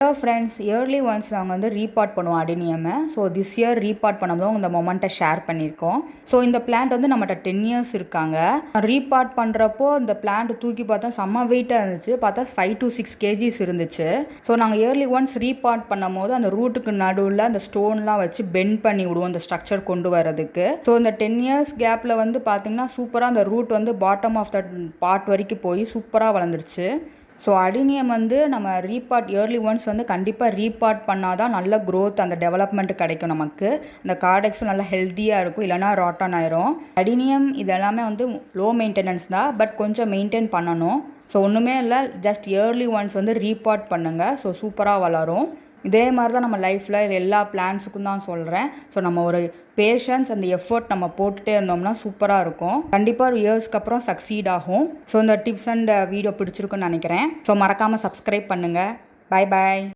Hello friends, yearly once நாங்கள் வந்து repot பண்ணுவோம் அடினியமை. ஸோ திஸ் இயர் ரீபாட் பண்ணதும் இந்த மொமெண்ட்டை ஷேர் பண்ணியிருக்கோம். ஸோ இந்த பிளான்ட் வந்து நம்மகிட்ட 10 இயர்ஸ் இருக்காங்க. ரீபாட் பண்ணுறப்போ இந்த பிளான்ட் தூக்கி பார்த்தா செம்ம வெயிட்டாக இருந்துச்சு. பார்த்தா 5 to 6 kgs இருந்துச்சு. ஸோ நாங்கள் இயர்லி ஒன்ஸ் ரீபாட் பண்ணும் போது அந்த ரூட்டுக்கு நடுவில் அந்த ஸ்டோன்லாம் வச்சு பெண்ட் பண்ணி விடுவோம் இந்த ஸ்ட்ரக்சர் கொண்டு வரதுக்கு. ஸோ இந்த 10 இயர்ஸ் கேப்பில் வந்து பார்த்திங்கன்னா சூப்பராக அந்த ரூட் வந்து பாட்டம் ஆஃப் த பார்ட் வரைக்கும் போய் சூப்பராக வளர்ந்துருச்சு. ஸோ அடினியம் வந்து நம்ம ரீபாட் இயர்லி ஒன்ஸ் வந்து கண்டிப்பாக ரீபாட் பண்ணால் தான் நல்ல க்ரோத் அந்த டெவலப்மெண்ட் கிடைக்கும். நமக்கு அந்த கார்டெக்ஸும் நல்லா ஹெல்த்தியாக இருக்கும், இல்லைனா ராட்டன் ஆயிரும். அடினியம் இதெல்லாமே வந்து லோ மெயின்டெனன்ஸ் தான், பட் கொஞ்சம் மெயின்டைன் பண்ணணும். ஸோ ஒன்றுமே இல்லை, ஜஸ்ட் இயர்லி ஒன்ஸ் வந்து ரீபாட் பண்ணுங்கள். ஸோ சூப்பராக வளரும். இதே மாதிரி தான் நம்ம லைஃப்பில் இது எல்லா பிளான்ஸுக்கும் தான் சொல்கிறேன். ஸோ நம்ம ஒரு பேஷன்ஸ் அந்த எஃபர்ட் நம்ம போட்டுகிட்டே இருந்தோம்னா சூப்பராக இருக்கும். கண்டிப்பாக ஒரு இயர்ஸ்க்கு அப்புறம் சக்சீட் ஆகும். ஸோ இந்த டிப்ஸ் அண்ட் வீடியோ பிடிச்சிருக்குன்னு நினைக்கிறேன். ஸோ மறக்காமல் சப்ஸ்கிரைப் பண்ணுங்கள். Bye bye.